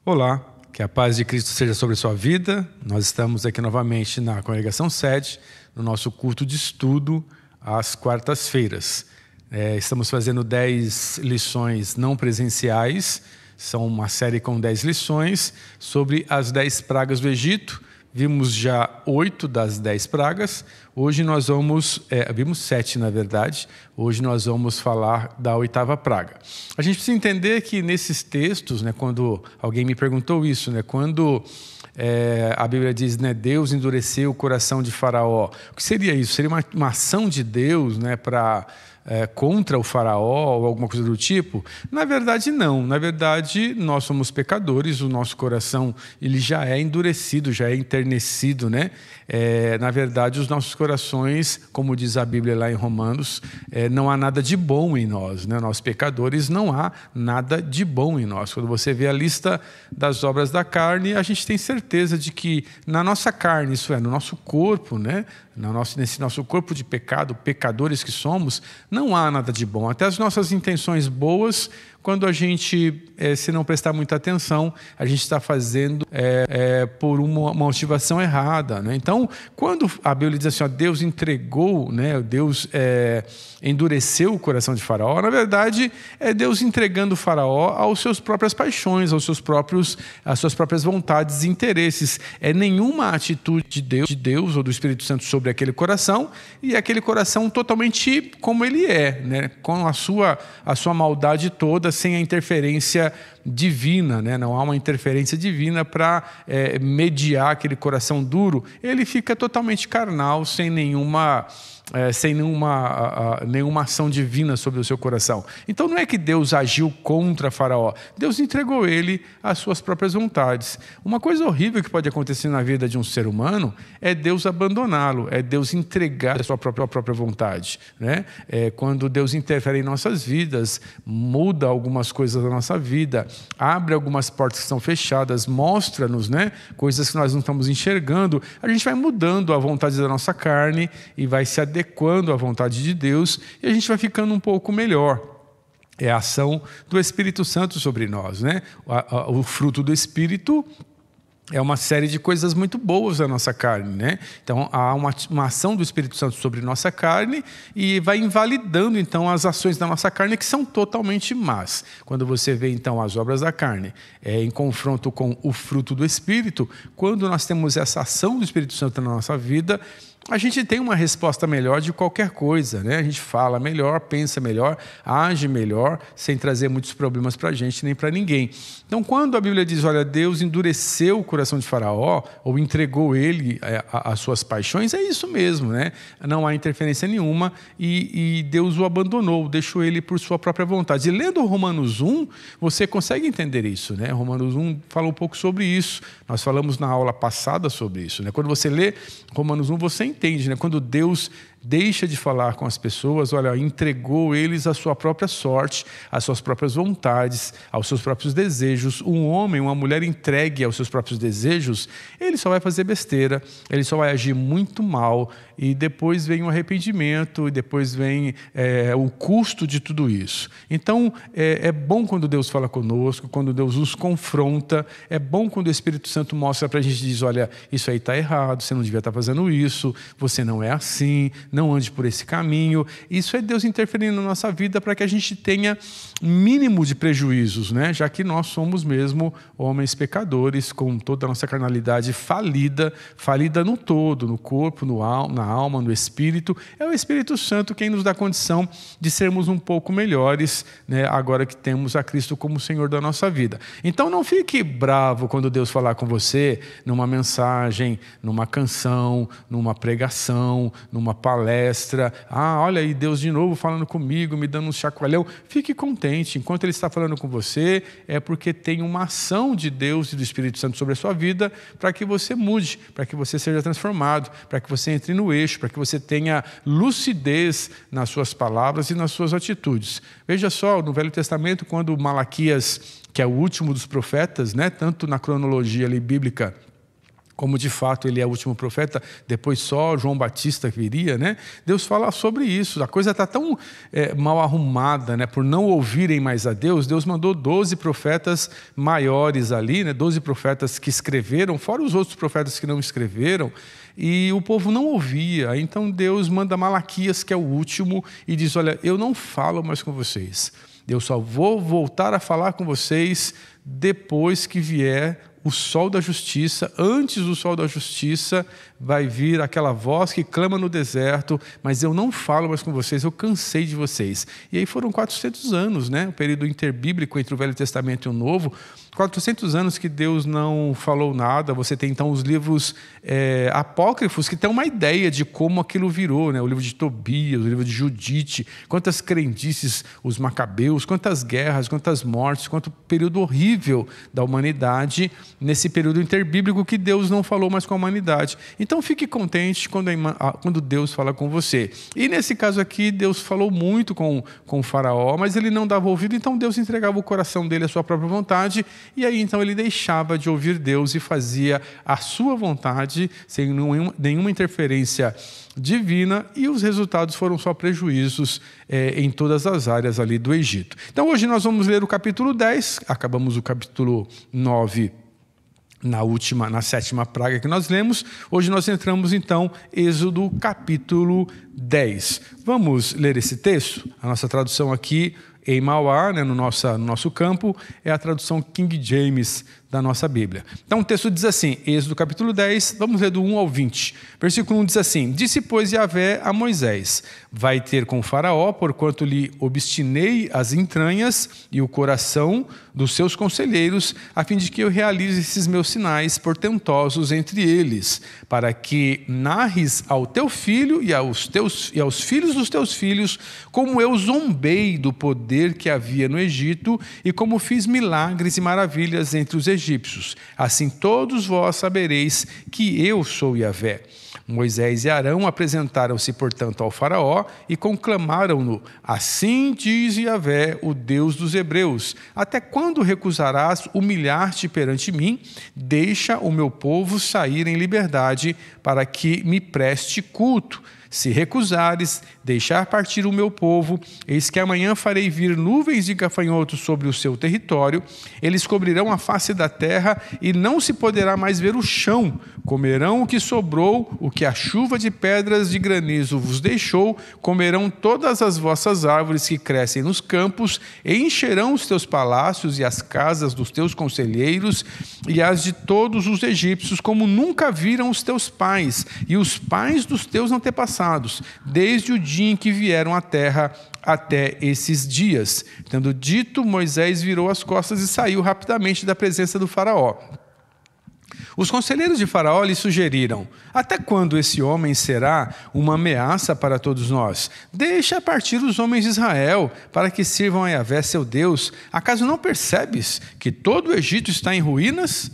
Olá, que a paz de Cristo seja sobre a sua vida. Nós estamos aqui novamente na Congregação Sede, no nosso culto de estudo, às quartas-feiras. Estamos fazendo 10 lições não presenciais, são uma série com 10 lições sobre as 10 pragas do Egito. Vimos já 8 das 10 pragas, hoje nós vimos 7 na verdade, hoje nós vamos falar da 8ª praga. A gente precisa entender que nesses textos, quando alguém me perguntou isso, quando a Bíblia diz, Deus endureceu o coração de Faraó, o que seria isso? Seria uma ação de Deus contra o faraó ou alguma coisa do tipo? Na verdade não, na verdade nós somos pecadores, o nosso coração ele já é endurecido, já é enternecido, na verdade os nossos corações, como diz a Bíblia lá em Romanos, não há nada de bom em nós, nós pecadores não há nada de bom em nós. Quando você vê a lista das obras da carne, a gente tem certeza de que na nossa carne, isso é, no nosso corpo, nesse nosso corpo de pecado, pecadores que somos, não há nada de bom. Até as nossas intenções boas, quando a gente, se não prestar muita atenção, a gente está fazendo por uma motivação errada. Então, quando a Bíblia diz assim, Deus entregou, Deus endureceu o coração de Faraó, na verdade, é Deus entregando o Faraó às suas próprias paixões, às suas próprias vontades e interesses. É nenhuma atitude de Deus ou do Espírito Santo sobre aquele coração, e aquele coração totalmente como ele é, com a sua maldade toda, sem a interferência divina, Não há uma interferência divina para mediar aquele coração duro. Ele fica totalmente carnal, sem nenhuma ação divina sobre o seu coração. Então não é que Deus agiu contra Faraó, Deus entregou ele às suas próprias vontades. Uma coisa horrível que pode acontecer na vida de um ser humano é Deus abandoná-lo, é Deus entregar a sua própria vontade. Quando Deus interfere em nossas vidas, muda algumas coisas da nossa vida, abre algumas portas que estão fechadas, mostra-nos coisas que nós não estamos enxergando, a gente vai mudando a vontade da nossa carne e vai se adequando à vontade de Deus, e a gente vai ficando um pouco melhor. É a ação do Espírito Santo sobre nós. O fruto do Espírito é uma série de coisas muito boas da nossa carne, Então, há uma ação do Espírito Santo sobre nossa carne e vai invalidando, então, as ações da nossa carne que são totalmente más. Quando você vê, então, as obras da carne em confronto com o fruto do Espírito, quando nós temos essa ação do Espírito Santo na nossa vida, a gente tem uma resposta melhor de qualquer coisa, A gente fala melhor, pensa melhor, age melhor, sem trazer muitos problemas para a gente nem para ninguém. Então, quando a Bíblia diz, Deus endureceu o coração de Faraó, ou entregou ele às suas paixões, é isso mesmo, Não há interferência nenhuma e Deus o abandonou, deixou ele por sua própria vontade. E lendo Romanos 1, você consegue entender isso, Romanos 1 fala um pouco sobre isso. Nós falamos na aula passada sobre isso, Quando você lê Romanos 1, você entende, Quando Deus deixa de falar com as pessoas, entregou eles à sua própria sorte, às suas próprias vontades, aos seus próprios desejos. Um homem, uma mulher entregue aos seus próprios desejos, ele só vai fazer besteira, ele só vai agir muito mal, e depois vem o arrependimento, e depois vem o custo de tudo isso. Então, é bom quando Deus fala conosco, quando Deus nos confronta, é bom quando o Espírito Santo mostra para a gente, diz, isso aí está errado, você não devia estar fazendo isso, você não é assim, não ande por esse caminho. Isso é Deus interferindo na nossa vida para que a gente tenha mínimo de prejuízos, Já que nós somos mesmo homens pecadores, com toda a nossa carnalidade falida no todo, no corpo, na alma, no espírito. É o Espírito Santo quem nos dá condição de sermos um pouco melhores, agora que temos a Cristo como Senhor da nossa vida. Então não fique bravo quando Deus falar com você numa mensagem, numa canção, numa pregação, numa palestra. Olha aí, Deus de novo falando comigo, me dando um chacoalhão. Fique contente. Enquanto Ele está falando com você, é porque tem uma ação de Deus e do Espírito Santo sobre a sua vida para que você mude, para que você seja transformado, para que você entre no eixo, para que você tenha lucidez nas suas palavras e nas suas atitudes. Veja só, no Velho Testamento, quando Malaquias, que é o último dos profetas, tanto na cronologia ali bíblica como de fato ele é o último profeta, depois só João Batista viria, né? Deus fala sobre isso. A coisa está tão mal arrumada, né? Por não ouvirem mais a Deus, Deus mandou 12 profetas maiores ali, né? 12 profetas que escreveram, fora os outros profetas que não escreveram, e o povo não ouvia. Então Deus manda Malaquias, que é o último, e diz: olha, eu não falo mais com vocês. Eu só vou voltar a falar com vocês depois que vier o sol da justiça. Antes do sol da justiça vai vir aquela voz que clama no deserto, mas eu não falo mais com vocês, eu cansei de vocês. E aí foram 400 anos, né? O período interbíblico entre o Velho Testamento e o Novo, 400 anos que Deus não falou nada. Você tem então os livros apócrifos que têm uma ideia de como aquilo virou, né? O livro de Tobias, o livro de Judite, quantas crendices, os macabeus, quantas guerras, quantas mortes, quanto período horrível da humanidade nesse período interbíblico que Deus não falou mais com a humanidade. Então fique contente quando Deus fala com você. E nesse caso aqui, Deus falou muito com o faraó, mas ele não dava ouvido, então Deus entregava o coração dele à sua própria vontade, e aí então ele deixava de ouvir Deus e fazia a sua vontade, sem nenhuma interferência divina, e os resultados foram só prejuízos em todas as áreas ali do Egito. Então hoje nós vamos ler o capítulo 10, acabamos o capítulo 9 na 7ª praga que nós lemos. Hoje nós entramos então Êxodo capítulo 10. Vamos ler esse texto? A nossa tradução aqui em Mauá, né, no nosso campo, é a tradução King James da nossa Bíblia. Então o texto diz assim, Êxodo capítulo 10, vamos ler do 1 ao 20. Versículo 1 diz assim: Disse, pois, Yahvé a Moisés: Vai ter com Faraó, porquanto lhe obstinei as entranhas e o coração dos seus conselheiros, a fim de que eu realize esses meus sinais portentosos entre eles, para que narres ao teu filho e aos filhos dos teus filhos, como eu zombei do poder que havia no Egito e como fiz milagres e maravilhas entre os egípcios. Assim todos vós sabereis que eu sou Yahvé. Moisés e Arão apresentaram-se, portanto, ao faraó e conclamaram-no: Assim diz Yahvé, o Deus dos hebreus: Até quando recusarás humilhar-te perante mim? Deixa o meu povo sair em liberdade, para que me preste culto. Se recusares deixar partir o meu povo, eis que amanhã farei vir nuvens de gafanhotos sobre o seu território, eles cobrirão a face da terra e não se poderá mais ver o chão. Comerão o que sobrou, o que a chuva de pedras de granizo vos deixou, comerão todas as vossas árvores que crescem nos campos, e encherão os teus palácios e as casas dos teus conselheiros e as de todos os egípcios, como nunca viram os teus pais e os pais dos teus antepassados, desde o dia em que vieram à terra até esses dias. Tendo dito, Moisés virou as costas e saiu rapidamente da presença do faraó. Os conselheiros de Faraó lhe sugeriram: Até quando esse homem será uma ameaça para todos nós? Deixa partir os homens de Israel, para que sirvam a Yahvé seu Deus. Acaso não percebes que todo o Egito está em ruínas?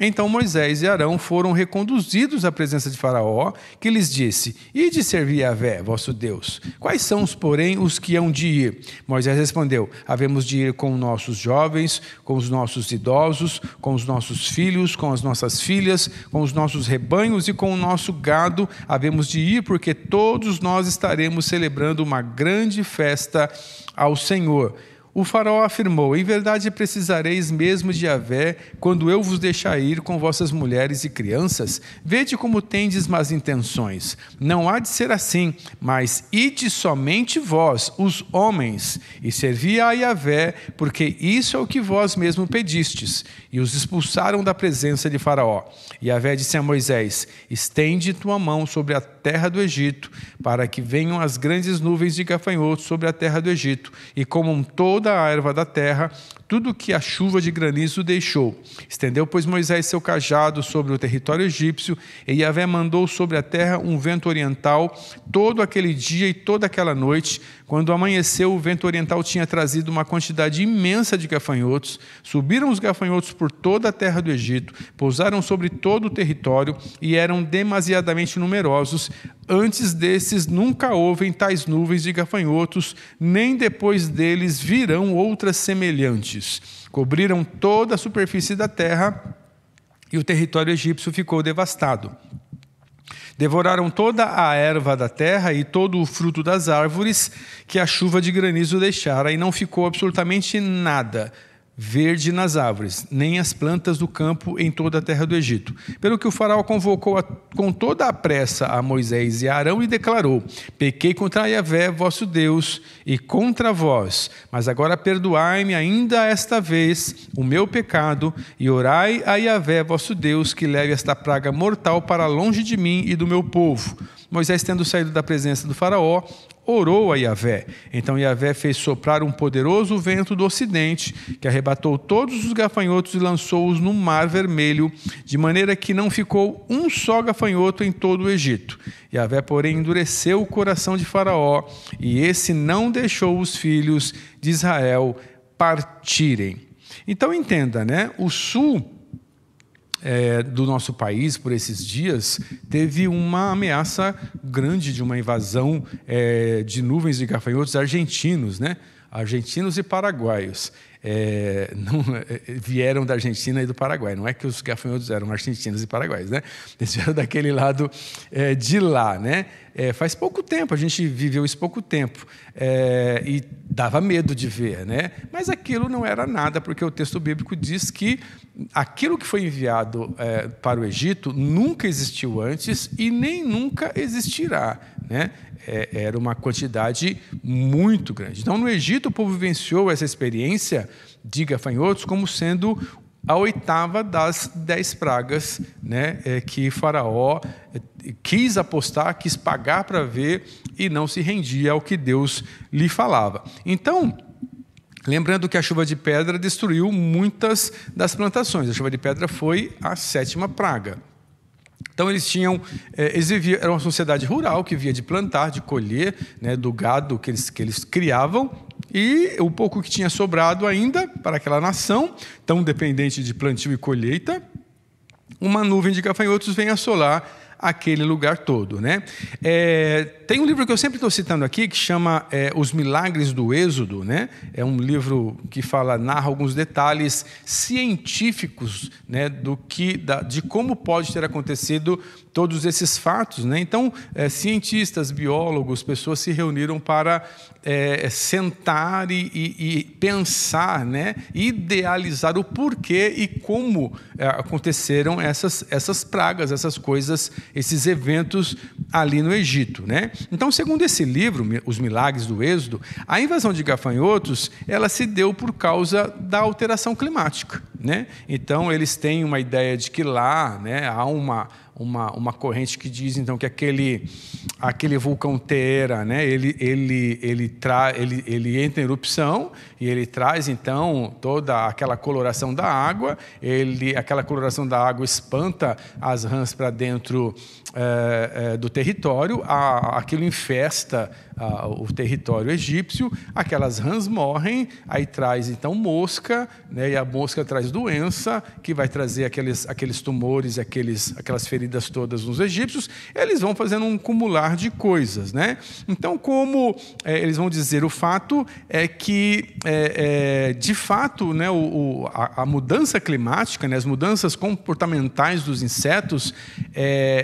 Então Moisés e Arão foram reconduzidos à presença de Faraó, que lhes disse: Ide servir a Yahvé, vosso Deus. Quais são, porém, os que hão de ir? Moisés respondeu: Havemos de ir com nossos jovens, com os nossos idosos, com os nossos filhos, com as nossas filhas, com os nossos rebanhos e com o nosso gado. Havemos de ir, porque todos nós estaremos celebrando uma grande festa ao Senhor. O faraó afirmou: Em verdade precisareis mesmo de Yahvé, quando eu vos deixar ir com vossas mulheres e crianças? Vede como tendes más intenções. Não há de ser assim, mas ide somente vós, os homens, e servi a Yahvé, porque isso é o que vós mesmo pedistes. E os expulsaram da presença de Faraó. E Yahvé disse a Moisés: Estende tua mão sobre a terra do Egito, para que venham as grandes nuvens de gafanhotos sobre a terra do Egito, e comam toda a erva da terra, tudo que a chuva de granizo deixou. Estendeu, pois, Moisés seu cajado sobre o território egípcio, e Yahvé mandou sobre a terra um vento oriental todo aquele dia e toda aquela noite. Quando amanheceu, o vento oriental tinha trazido uma quantidade imensa de gafanhotos. Subiram os gafanhotos por toda a terra do Egito, pousaram sobre todo o território e eram demasiadamente numerosos. Antes desses nunca houve tais nuvens de gafanhotos, nem depois deles virão outras semelhantes. Cobriram toda a superfície da terra e o território egípcio ficou devastado. Devoraram toda a erva da terra e todo o fruto das árvores que a chuva de granizo deixara, e não ficou absolutamente nada verde nas árvores, nem as plantas do campo em toda a terra do Egito. Pelo que o faraó convocou com toda a pressa a Moisés e a Arão e declarou: pequei contra Yahvé, vosso Deus, e contra vós, mas agora perdoai-me ainda esta vez o meu pecado, e orai a Yahvé, vosso Deus, que leve esta praga mortal para longe de mim e do meu povo. Moisés, tendo saído da presença do faraó, orou a Yahvé. Então Yahvé fez soprar um poderoso vento do ocidente, que arrebatou todos os gafanhotos e lançou-os no Mar Vermelho, de maneira que não ficou um só gafanhoto em todo o Egito. Yahvé, porém, endureceu o coração de Faraó, e esse não deixou os filhos de Israel partirem. Então entenda, né? O sul do nosso país, por esses dias, teve uma ameaça grande de uma invasão de nuvens de gafanhotos argentinos, né? Argentinos e paraguaios. Vieram da Argentina e do Paraguai. Não é que os gafanhotos eram argentinos e paraguaios, né? Eles vieram daquele lado de lá, né? Faz pouco tempo, a gente viveu isso pouco tempo, e dava medo de ver, né? Mas aquilo não era nada, porque o texto bíblico diz que aquilo que foi enviado para o Egito nunca existiu antes e nem nunca existirá, né? Era uma quantidade muito grande. Então, no Egito, o povo vivenciou essa experiência de gafanhotos como sendo a 8ª das 10 pragas, né, que Faraó quis apostar, quis pagar para ver e não se rendia ao que Deus lhe falava. Então, lembrando que a chuva de pedra destruiu muitas das plantações. A chuva de pedra foi a 7ª praga. Então eles viviam, era uma sociedade rural que via de plantar, de colher, né, do gado que eles criavam, e o pouco que tinha sobrado ainda para aquela nação, tão dependente de plantio e colheita, uma nuvem de gafanhotos vem assolar aquele lugar todo, né? Tem um livro que eu sempre estou citando aqui que chama Os Milagres do Êxodo, né? É um livro que narra alguns detalhes científicos, né, de como pode ter acontecido todos esses fatos, né? Então, cientistas, biólogos, pessoas se reuniram para sentar e pensar, né, idealizar o porquê e como aconteceram essas pragas, essas coisas, esses eventos ali no Egito, né? Então, segundo esse livro, Os Milagres do Êxodo, a invasão de gafanhotos, ela se deu por causa da alteração climática, né? Então, eles têm uma ideia de que lá, né, há uma corrente que diz então que aquele vulcão Teera, né, ele entra em erupção e ele traz então toda aquela coloração da água, aquela coloração da água espanta as rãs para dentro do território, aquilo infesta o território egípcio, aquelas rãs morrem, aí traz então mosca, né, e a mosca traz doença, que vai trazer aqueles tumores, aquelas feridas todas nos egípcios. Eles vão fazendo um cumular de coisas, né? Então, como eles vão dizer, o fato é que, de fato, né, a mudança climática, né, as mudanças comportamentais dos insetos,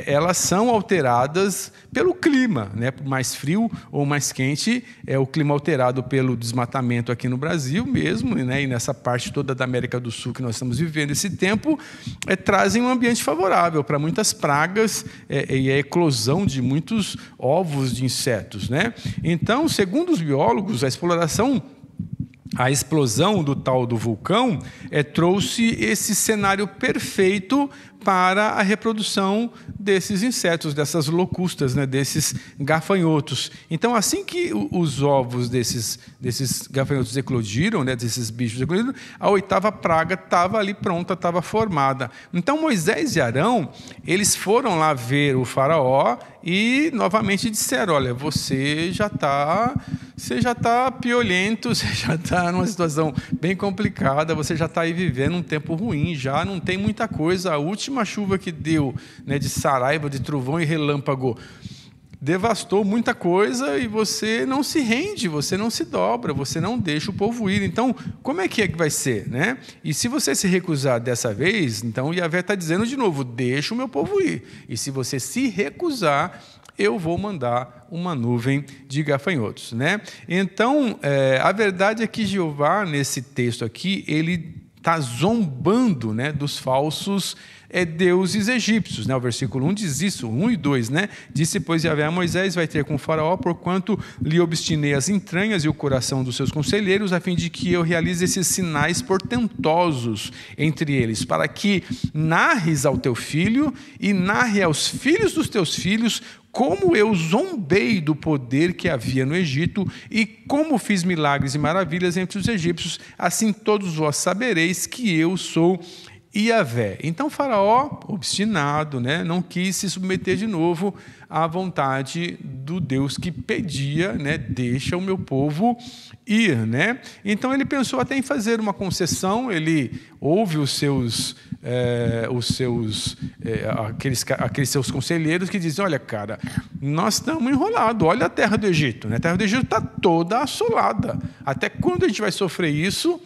elas são alteradas pelo clima, né, mais frio ou mais quente, o clima alterado pelo desmatamento aqui no Brasil mesmo, né, e nessa parte toda da América do Sul que nós estamos vivendo esse tempo, trazem um ambiente favorável para muitas pragas e a eclosão de muitos ovos de insetos, né? Então, segundo os biólogos, a explosão do tal do vulcão trouxe esse cenário perfeito para a reprodução desses insetos, dessas locustas, né, desses gafanhotos. Então, assim que os ovos desses gafanhotos eclodiram, né, desses bichos eclodiram, a 8ª praga estava ali pronta, estava formada. Então, Moisés e Arão, eles foram lá ver o faraó e novamente disseram: olha, você já está piolento, você já está numa situação bem complicada, você já está aí vivendo um tempo ruim, já não tem muita coisa. A última chuva que deu, né, de saraiva, de trovão e relâmpago, devastou muita coisa e você não se rende, você não se dobra, você não deixa o povo ir. Então, como é que vai ser, né? E se você se recusar dessa vez, então Yahvé está dizendo de novo, deixa o meu povo ir. E se você se recusar, eu vou mandar uma nuvem de gafanhotos, né? Então, a verdade é que Jeová, nesse texto aqui, ele está zombando, né, dos falsos deuses egípcios, né? O versículo 1 diz isso, 1 e 2, né? Disse, pois, Yahvé a Moisés, vai ter com o faraó, porquanto lhe obstinei as entranhas e o coração dos seus conselheiros, a fim de que eu realize esses sinais portentosos entre eles, para que narres ao teu filho e narre aos filhos dos teus filhos como eu zombei do poder que havia no Egito e como fiz milagres e maravilhas entre os egípcios, assim todos vós sabereis que eu sou Yahvé. Então Faraó, obstinado, né, não quis se submeter de novo à vontade do Deus que pedia, né, deixa o meu povo ir, né? Então ele pensou até em fazer uma concessão, ele ouve aqueles seus conselheiros que dizem, olha, cara, nós estamos enrolados, olha a terra do Egito, né? A terra do Egito está toda assolada. Até quando a gente vai sofrer isso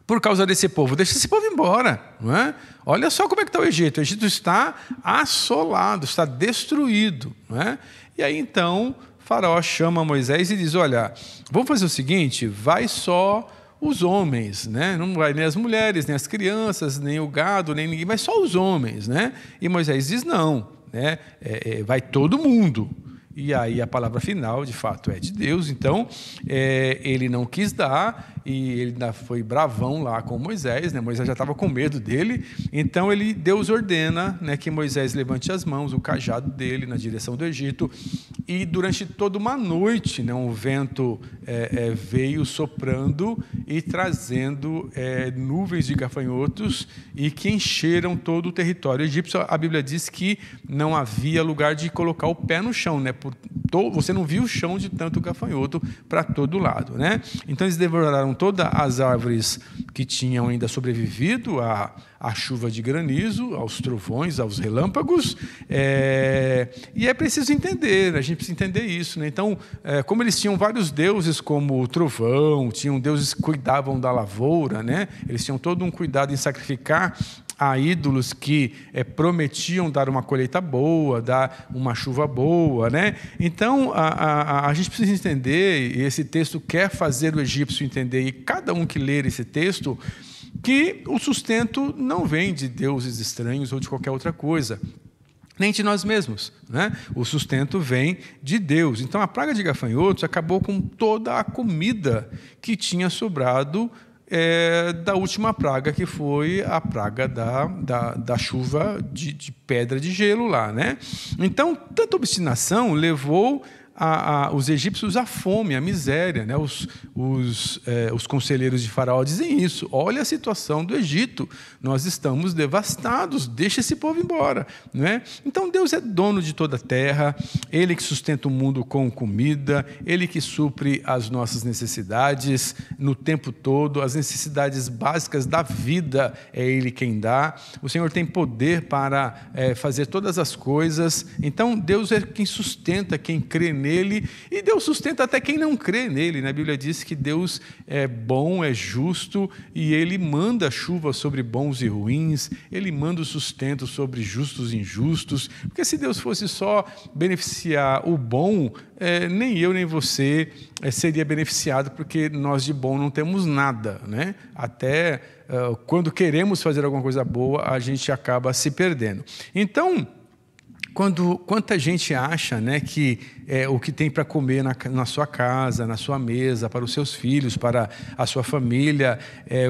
por causa desse povo? Deixa esse povo embora, não é? Olha só como é que está o Egito. O Egito está assolado, está destruído, não é? E aí então Faraó chama Moisés e diz, olha, vamos fazer o seguinte, vai só os homens, né? Não vai nem as mulheres, nem as crianças, nem o gado, nem ninguém, vai só os homens, né? E Moisés diz, não, né? Vai todo mundo. E aí a palavra final, de fato, é de Deus. Então, ele não quis dar, e ele ainda foi bravão lá com Moisés, né? Moisés já estava com medo dele. Então, Deus ordena, né, que Moisés levante as mãos, o cajado dele, na direção do Egito. E durante toda uma noite, né, um vento veio soprando e trazendo nuvens de gafanhotos e que encheram todo o território egípcio. A Bíblia diz que não havia lugar de colocar o pé no chão, né? Você não viu o chão de tanto gafanhoto para todo lado, né? Então eles devoraram todas as árvores que tinham ainda sobrevivido à chuva de granizo, aos trovões, aos relâmpagos, e é preciso entender, a gente precisa entender isso, né? Então, como eles tinham vários deuses, como o trovão, tinham deuses que cuidavam da lavoura, né? Eles tinham todo um cuidado em sacrificar a ídolos que prometiam dar uma colheita boa, dar uma chuva boa, né? Então, a gente precisa entender, e esse texto quer fazer o egípcio entender, e cada um que ler esse texto, que o sustento não vem de deuses estranhos ou de qualquer outra coisa, nem de nós mesmos, né? O sustento vem de Deus. Então, a praga de gafanhotos acabou com toda a comida que tinha sobrado da última praga, que foi a praga da chuva de pedra de gelo lá, né? Então, tanta obstinação levou os egípcios à fome, à miséria, né? Os conselheiros de Faraó dizem isso. Olha a situação do Egito, nós estamos devastados, deixa esse povo embora, né? Então Deus é dono de toda a terra, Ele que sustenta o mundo com comida, Ele que supre as nossas necessidades no tempo todo, as necessidades básicas da vida é Ele quem dá. O Senhor tem poder para fazer todas as coisas. Então Deus é quem sustenta, quem crê nele, e Deus sustenta até quem não crê nele, né? A Bíblia diz que Deus é bom, é justo, e Ele manda chuva sobre bons e ruins, Ele manda o sustento sobre justos e injustos, porque se Deus fosse só beneficiar o bom, nem eu nem você seria beneficiado, porque nós de bom não temos nada, né? Até quando queremos fazer alguma coisa boa, a gente acaba se perdendo. Então, quanta gente acha, né, que o que tem para comer na sua casa, na sua mesa, para os seus filhos, para a sua família,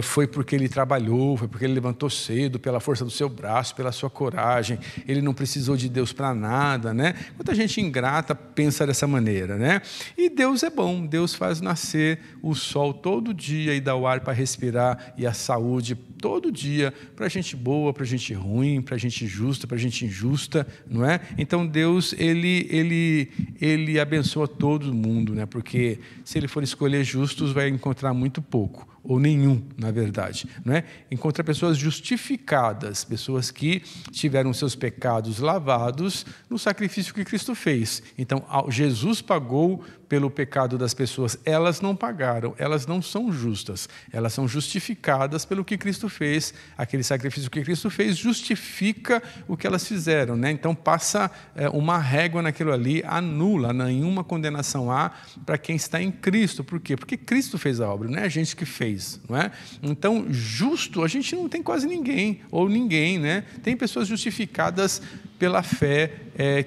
foi porque ele trabalhou, foi porque ele levantou cedo, pela força do seu braço, pela sua coragem, ele não precisou de Deus para nada, né? Quanta gente ingrata pensa dessa maneira, né? E Deus é bom, Deus faz nascer o sol todo dia e dá o ar para respirar e a saúde todo dia, para gente boa, para gente ruim, para gente justa, para gente injusta, não é? Então Deus, ele abençoa todo mundo, né? Porque se ele for escolher justos, vai encontrar muito pouco. ou nenhum, na verdade, não é? Encontra pessoas justificadas, pessoas que tiveram seus pecados lavados no sacrifício que Cristo fez. Então, Jesus pagou pelo pecado das pessoas, elas não pagaram, elas não são justas, elas são justificadas pelo que Cristo fez. Aquele sacrifício que Cristo fez justifica o que elas fizeram, né? Então passa uma régua naquilo ali, anula, nenhuma condenação há para quem está em Cristo. Por quê? Porque Cristo fez a obra, não é a gente que fez, não é? Então, justo, a gente não tem quase ninguém, ou ninguém, né? Tem pessoas justificadas pela fé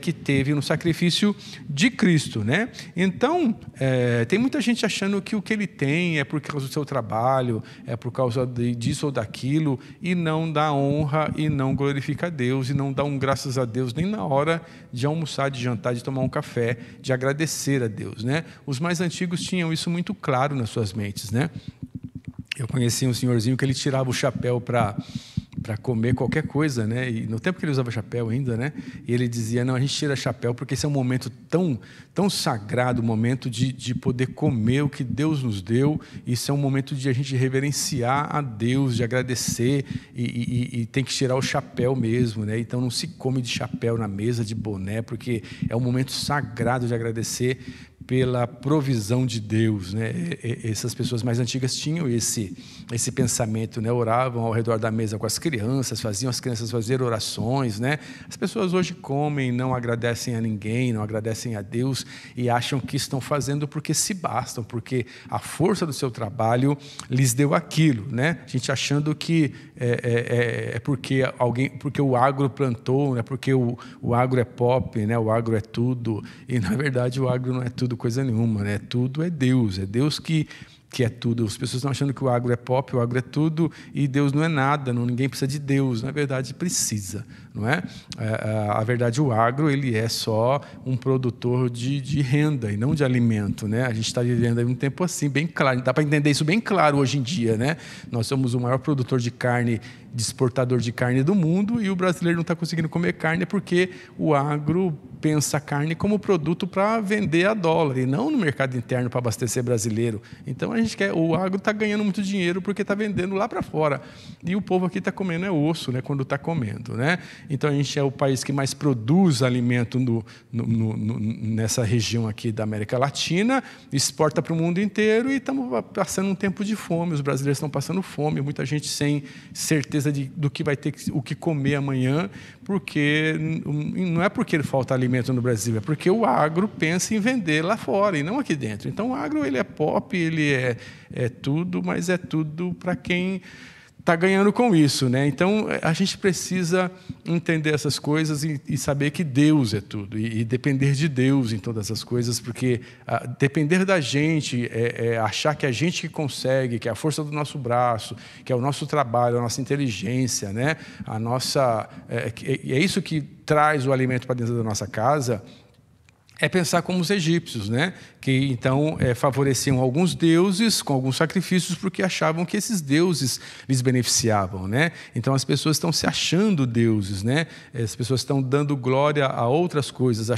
que teve no sacrifício de Cristo, né? Então, tem muita gente achando que o que ele tem é por causa do seu trabalho, é por causa disso ou daquilo, e não dá honra, e não glorifica a Deus, e não dá um graças a Deus nem na hora de almoçar, de jantar, de tomar um café, de agradecer a Deus, né? Os mais antigos tinham isso muito claro nas suas mentes, né? Eu conheci um senhorzinho que ele tirava o chapéu para comer qualquer coisa, né? E no tempo que ele usava chapéu ainda, né? E ele dizia, não, a gente tira chapéu porque esse é um momento tão sagrado, um momento de poder comer o que Deus nos deu. Isso é um momento de a gente reverenciar a Deus, de agradecer, e tem que tirar o chapéu mesmo, né? Então não se come de chapéu na mesa, de boné, porque é um momento sagrado de agradecer pela provisão de Deus, né? Essas pessoas mais antigas tinham esse pensamento, né? Oravam ao redor da mesa com as crianças, faziam as crianças fazer orações, né? As pessoas hoje comem, não agradecem a ninguém, não agradecem a Deus e acham que estão fazendo porque se bastam, porque a força do seu trabalho lhes deu aquilo, né? A gente achando que é porque o agro plantou, né? Porque o agro é pop, né? O agro é tudo, e na verdade o agro não é tudo coisa nenhuma, né? Tudo é Deus que é tudo. As pessoas estão achando que o agro é pop, o agro é tudo, e Deus não é nada, ninguém precisa de Deus. Na verdade, precisa, não é? A verdade, o agro, ele é só um produtor de renda e não de alimento, né? A gente está vivendo aí um tempo assim, bem claro, dá para entender isso bem claro hoje em dia, né? Nós somos o maior produtor de carne, de exportador de carne do mundo, e o brasileiro não está conseguindo comer carne porque o agro pensa a carne como produto para vender a dólar e não no mercado interno para abastecer brasileiro. Então o agro está ganhando muito dinheiro porque está vendendo lá para fora, e o povo aqui está comendo osso, né, quando está comendo, né? Então a gente é o país que mais produz alimento nessa região aqui da América Latina, exporta para o mundo inteiro, e estamos passando um tempo de fome. Os brasileiros estão passando fome, muita gente sem certeza do que vai ter o que comer amanhã, porque não é porque falta alimento no Brasil, é porque o agro pensa em vender lá fora e não aqui dentro. Então o agro, ele é pop, ele é tudo, mas é tudo para quem está ganhando com isso, né? Então a gente precisa entender essas coisas e saber que Deus é tudo, e depender de Deus em todas as coisas, porque depender da gente achar que a gente que consegue, que é a força do nosso braço, que é o nosso trabalho, a nossa inteligência, né? É isso que traz o alimento para dentro da nossa casa. É pensar como os egípcios, né? Que então favoreciam alguns deuses com alguns sacrifícios porque achavam que esses deuses lhes beneficiavam, né? Então as pessoas estão se achando deuses, né? As pessoas estão dando glória a outras coisas,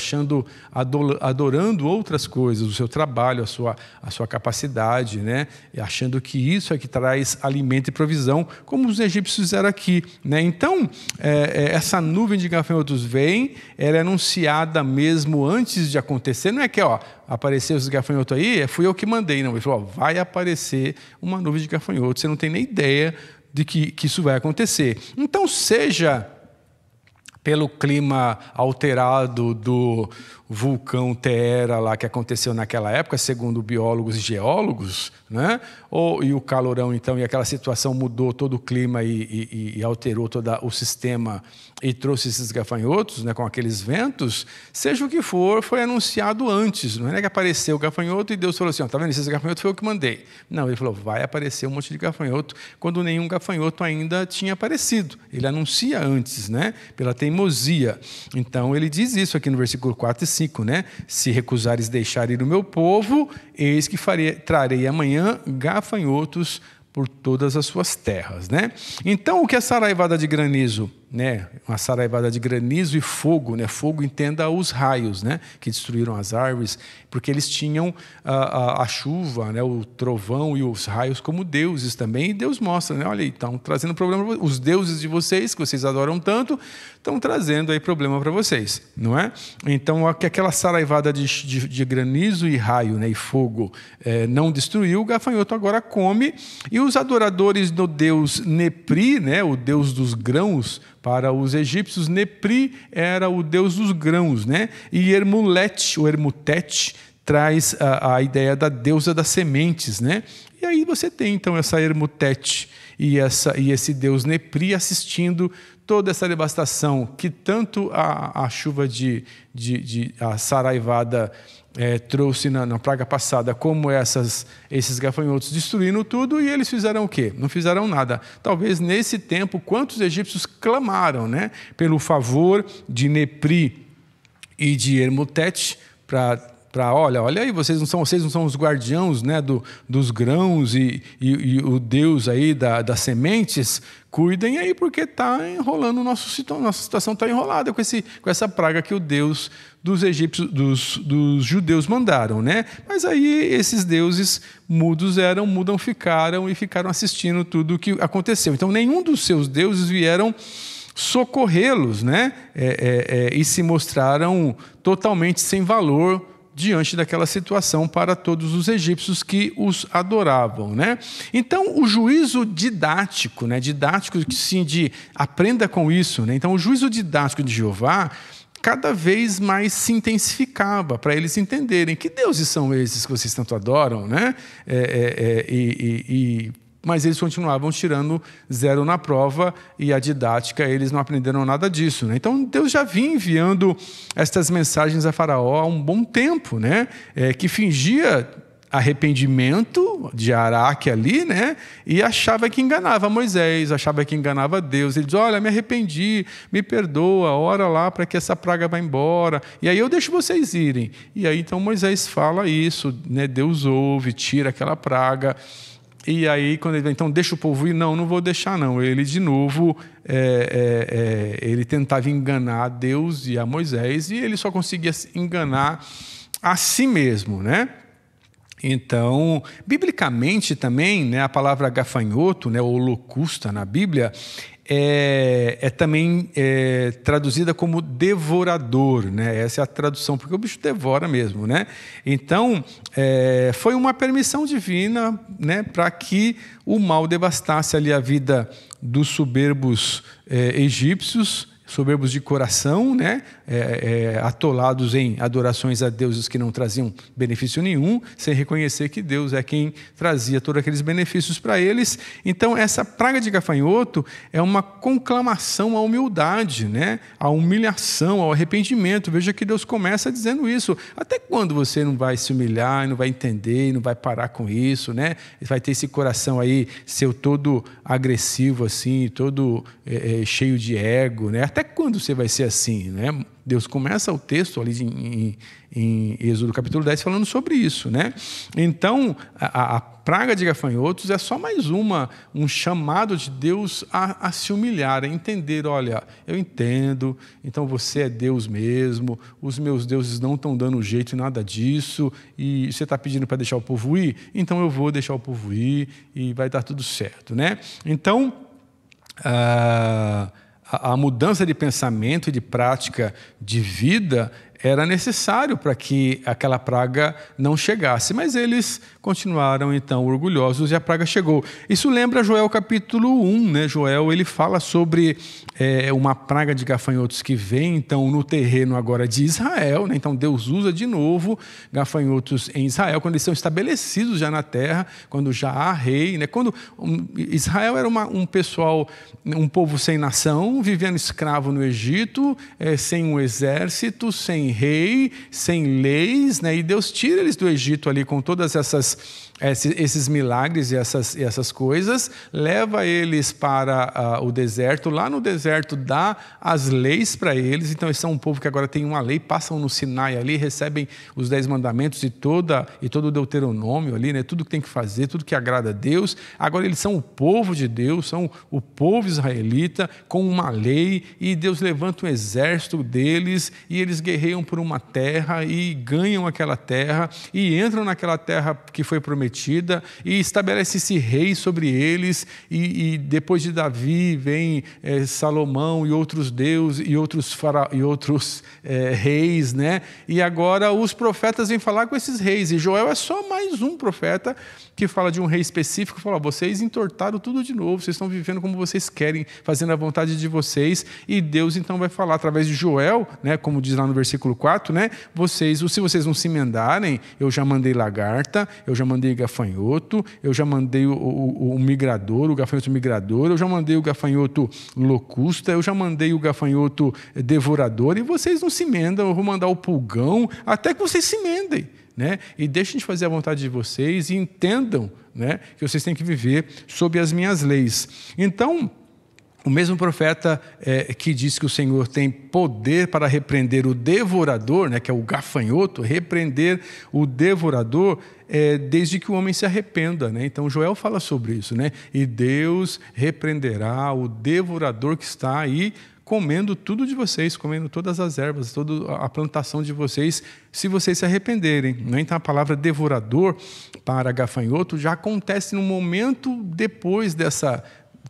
adorando outras coisas, o seu trabalho, a sua capacidade, né? E achando que isso é que traz alimento e provisão, como os egípcios fizeram aqui, né? Então essa nuvem de gafanhotos vem, ela é anunciada mesmo antes de acontecer. Não é que apareceu os gafanhotos aí, fui eu que mandei, não. Ele falou, vai aparecer uma nuvem de gafanhotos, você não tem nem ideia de que isso vai acontecer. Então, seja pelo clima alterado do vulcão Teera lá que aconteceu naquela época, segundo biólogos e geólogos, né? E o calorão, então, e aquela situação mudou todo o clima e alterou todo o sistema e trouxe esses gafanhotos, né, com aqueles ventos. Seja o que for, foi anunciado antes. Não é que apareceu o gafanhoto e Deus falou assim, tá vendo, esses gafanhotos foi eu que mandei. Não, ele falou, vai aparecer um monte de gafanhoto, quando nenhum gafanhoto ainda tinha aparecido. Ele anuncia antes, né, pela teimosia. Então, ele diz isso aqui no versículo 4 e 5, né? Se recusares deixar ir o meu povo, eis que trarei amanhã gafanhotos por todas as suas terras, né? Então, o que é saraivada de granizo? né, uma saraivada de granizo e fogo, né? Fogo, entenda os raios, né, que destruíram as árvores, porque eles tinham a chuva, né, o trovão e os raios como deuses também. E Deus mostra, né, olha aí, estão trazendo problema. Os deuses de vocês, que vocês adoram tanto, estão trazendo aí problema para vocês, não é? Então, aquela saraivada de granizo e raio, né, e fogo não destruiu, o gafanhoto agora come. E os adoradores do deus Nepri, né, o deus dos grãos, para os egípcios, Nepri era o deus dos grãos, né? E Ermulete, ou Ermutete, traz a ideia da deusa das sementes, né? E aí você tem, então, essa Ermutete e esse deus Nepri assistindo toda essa devastação que tanto a chuva a saraivada trouxe na praga passada, como esses gafanhotos destruindo tudo, e eles fizeram o quê? Não fizeram nada. Talvez nesse tempo, quantos egípcios clamaram, né, pelo favor de Nepri e de Ermutete olha aí, vocês não são os guardiãos, né, dos grãos e o Deus aí das sementes, cuidem aí, porque está enrolando nossa situação está enrolada com essa praga que o Deus dos egípcios, dos judeus mandaram, né? Mas aí esses deuses ficaram assistindo tudo o que aconteceu. Então nenhum dos seus deuses vieram socorrê-los, né? E se mostraram totalmente sem valor diante daquela situação para todos os egípcios que os adoravam, né? Então, o juízo didático, né? Didático, sim, de aprenda com isso, né? Então, o juízo didático de Jeová cada vez mais se intensificava para eles entenderem que deuses são esses que vocês tanto adoram, né? Mas eles continuavam tirando 0 na prova e a didática, eles não aprenderam nada disso, né? Então, Deus já vinha enviando estas mensagens a Faraó há um bom tempo, né? Que fingia arrependimento de Araque ali, né? E achava que enganava Moisés, achava que enganava Deus. Ele diz, olha, me arrependi, me perdoa, ora lá para que essa praga vá embora, e aí eu deixo vocês irem. E aí, então, Moisés fala isso, né? Deus ouve, tira aquela praga. E aí, quando ele vem, então, deixa o povo ir? Não vou deixar, não. Ele, de novo, ele tentava enganar Deus e a Moisés, e ele só conseguia enganar a si mesmo, né? Então, biblicamente também, né, a palavra gafanhoto, né, ou locusta na Bíblia, também traduzida como devorador, né? Essa é a tradução, porque o bicho devora mesmo, né? Então, foi uma permissão divina, né, para que o mal devastasse ali a vida dos soberbos egípcios, soberbos de coração, né? Atolados em adorações a deuses que não traziam benefício nenhum, sem reconhecer que Deus é quem trazia todos aqueles benefícios para eles. Então, essa praga de gafanhoto é uma conclamação à humildade, né? À humilhação, ao arrependimento. Veja que Deus começa dizendo isso. Até quando você não vai se humilhar, não vai entender, não vai parar com isso, né? Vai ter esse coração aí, seu todo agressivo, assim, todo cheio de ego, né? Até quando você vai ser assim, né? Deus começa o texto ali em Êxodo capítulo 10 falando sobre isso, né? Então, a praga de gafanhotos é só mais um chamado de Deus a se humilhar, a entender, olha, eu entendo, então você é Deus mesmo, os meus deuses não estão dando jeito em nada disso, e você está pedindo para deixar o povo ir? Então eu vou deixar o povo ir e vai dar tudo certo, né? Então, a mudança de pensamento e de prática de vida era necessário para que aquela praga não chegasse. Mas eles continuaram, então, orgulhosos e a praga chegou. Isso lembra Joel capítulo 1, né? Joel, ele fala sobre uma praga de gafanhotos que vem, então, no terreno agora de Israel, né? Então, Deus usa de novo gafanhotos em Israel, quando eles são estabelecidos já na terra, quando já há rei, né? Quando Israel era um povo sem nação, vivendo escravo no Egito, sem um exército, sem rei, sem leis, né? E Deus tira eles do Egito ali com todas esses milagres e essas coisas, leva eles para o deserto. Lá no deserto dá as leis para eles. Então eles são um povo que agora tem uma lei, passam no Sinai ali, recebem os 10 mandamentos e todo o Deuteronômio ali, né? Tudo que tem que fazer, tudo que agrada a Deus. Agora eles são o povo de Deus, são o povo israelita com uma lei, e Deus levanta um exército deles e eles guerreiam por uma terra e ganham aquela terra e entram naquela terra que foi prometida e estabelece esse rei sobre eles, e depois de Davi vem Salomão e outros deuses e outros reis, né? E agora os profetas vêm falar com esses reis, e Joel é só mais um profeta que fala de um rei específico, fala: vocês entortaram tudo de novo, vocês estão vivendo como vocês querem, fazendo a vontade de vocês. E Deus então vai falar através de Joel, né, como diz lá no versículo 4, né, se vocês não se emendarem, eu já mandei lagarta, eu já mandei gafanhoto, eu já mandei o migrador, o gafanhoto migrador, eu já mandei o gafanhoto locusta, eu já mandei o gafanhoto devorador, e vocês não se emendam, eu vou mandar o pulgão, até que vocês se emendem, né? E deixem de fazer a vontade de vocês e entendam, né, que vocês têm que viver sob as minhas leis. Então, o mesmo profeta que diz que o Senhor tem poder para repreender o devorador, né, que é o gafanhoto, repreender o devorador, desde que o homem se arrependa, né? Então Joel fala sobre isso, né? E Deus repreenderá o devorador que está aí comendo tudo de vocês, comendo todas as ervas, toda a plantação de vocês, se vocês se arrependerem. Então a palavra devorador para gafanhoto já acontece no momento depois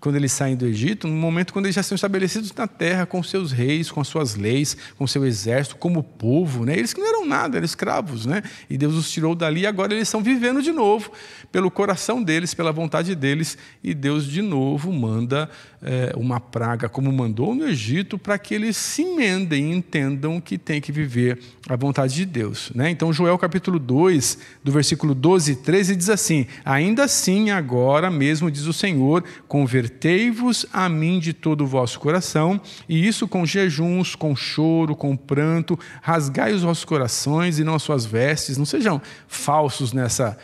quando eles saem do Egito, no momento quando eles já são estabelecidos na terra, com seus reis, com as suas leis, com seu exército, como povo, né? Eles que não eram nada, eram escravos, né? E Deus os tirou dali, e agora eles estão vivendo de novo, pelo coração deles, pela vontade deles, e Deus de novo manda uma praga, como mandou no Egito, para que eles se emendem e entendam que tem que viver a vontade de Deus, né? Então Joel capítulo 2, do versículo 12 e 13, diz assim: ainda assim, agora mesmo, diz o Senhor, convertei-vos a mim de todo o vosso coração, e isso com jejuns, com choro, com pranto, rasgai os vossos corações e não as suas vestes, não sejam falsos nessa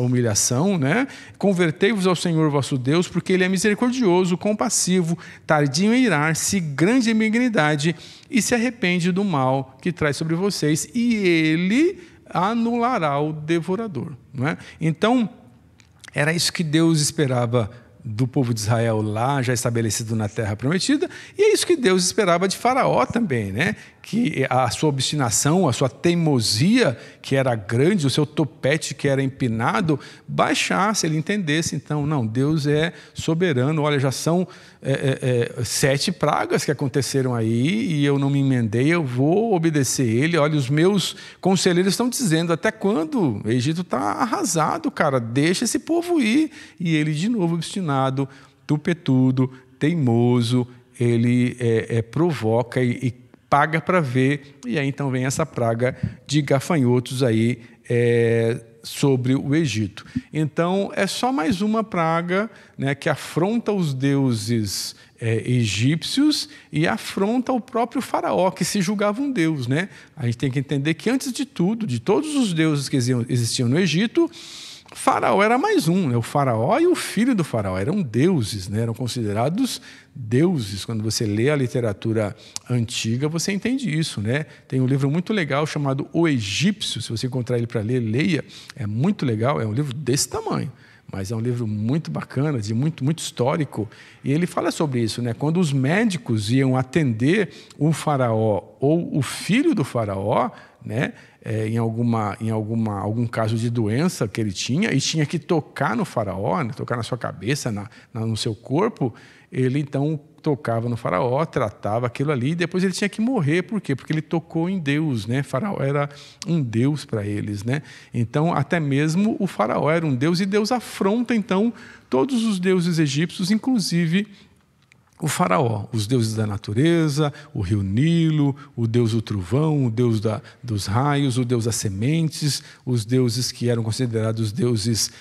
humilhação, né? Convertei-vos ao Senhor vosso Deus, porque Ele é misericordioso, compassivo, tardio em irar-se, grande em benignidade, e se arrepende do mal que traz sobre vocês, e Ele anulará o devorador, não é? Então, era isso que Deus esperava do povo de Israel lá, já estabelecido na terra prometida, e é isso que Deus esperava de Faraó também, né? Que a sua obstinação, a sua teimosia, que era grande, o seu topete, que era empinado, baixasse, ele entendesse, então, não, Deus é soberano, olha, já são 7 pragas que aconteceram aí, e eu não me emendei, eu vou obedecer ele, olha, os meus conselheiros estão dizendo, até quando? O Egito está arrasado, cara, deixa esse povo ir, e ele de novo obstinado, tupetudo, teimoso, ele provoca e paga para ver, e aí então vem essa praga de gafanhotos aí sobre o Egito. Então é só mais uma praga, né, que afronta os deuses egípcios e afronta o próprio Faraó, que se julgava um deus, né? A gente tem que entender que antes de tudo, de todos os deuses que existiam no Egito, Faraó era mais um, né? O Faraó e o filho do Faraó eram deuses, né? Eram considerados deuses. Quando você lê a literatura antiga, você entende isso, né? Tem um livro muito legal chamado O Egípcio, se você encontrar ele para ler, leia, é muito legal, é um livro desse tamanho, mas é um livro muito bacana, muito histórico, e ele fala sobre isso, né? Quando os médicos iam atender um faraó ou o filho do faraó, né? Em algum caso de doença que ele tinha, e tinha que tocar no faraó, né? Tocar na sua cabeça, no seu corpo, ele então tocava no faraó, tratava aquilo ali, e depois ele tinha que morrer. Por quê? Porque ele tocou em Deus, né? Faraó era um deus para eles, né? Então, até mesmo o faraó era um deus, e Deus afronta, então, todos os deuses egípcios, inclusive o faraó, os deuses da natureza, o rio Nilo, o deus do trovão, o deus dos raios, o deus das sementes, os deuses que eram considerados deuses,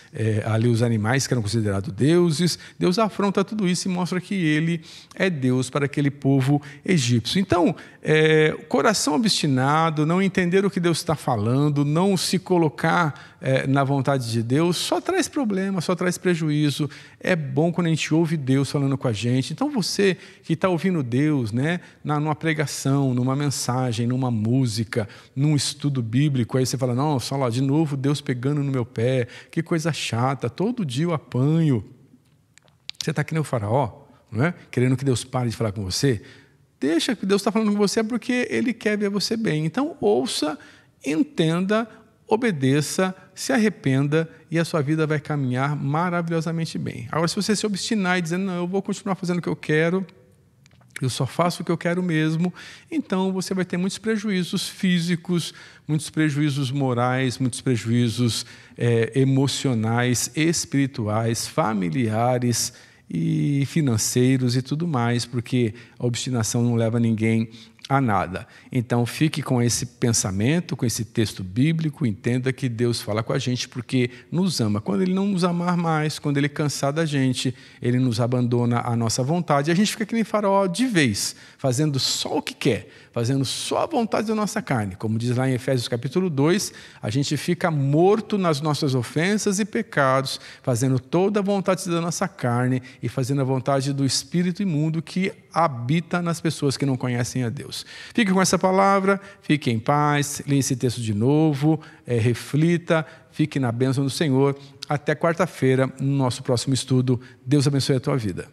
ali os animais que eram considerados deuses. Deus afronta tudo isso e mostra que ele é Deus para aquele povo egípcio. Então, coração obstinado, não entender o que Deus está falando, não se colocar na vontade de Deus, só traz problema, só traz prejuízo. É bom quando a gente ouve Deus falando com a gente. Então, você que está ouvindo Deus, né, numa pregação, numa mensagem, numa música, num estudo bíblico, aí você fala, não, só lá, de novo Deus pegando no meu pé, que coisa chata, todo dia eu apanho. Você está que nem o faraó, não é? Querendo que Deus pare de falar com você. Deixa que Deus está falando com você porque Ele quer ver você bem. Então, ouça, entenda, obedeça, se arrependa e a sua vida vai caminhar maravilhosamente bem. Agora, se você se obstinar e dizer, não, eu vou continuar fazendo o que eu quero, eu só faço o que eu quero mesmo, então você vai ter muitos prejuízos físicos, muitos prejuízos morais, muitos prejuízos emocionais, espirituais, familiares e financeiros e tudo mais, porque a obstinação não leva ninguém a nada. Então, fique com esse pensamento, com esse texto bíblico, entenda que Deus fala com a gente porque nos ama. Quando Ele não nos amar mais, quando Ele cansar da gente, Ele nos abandona a nossa vontade. E a gente fica que nem faraó de vez, fazendo só o que quer, fazendo só a vontade da nossa carne. Como diz lá em Efésios capítulo 2, a gente fica morto nas nossas ofensas e pecados, fazendo toda a vontade da nossa carne e fazendo a vontade do espírito imundo que habita nas pessoas que não conhecem a Deus. Fique com essa palavra, fique em paz, leia esse texto de novo, reflita, fique na bênção do Senhor. Até quarta-feira, no nosso próximo estudo. Deus abençoe a tua vida.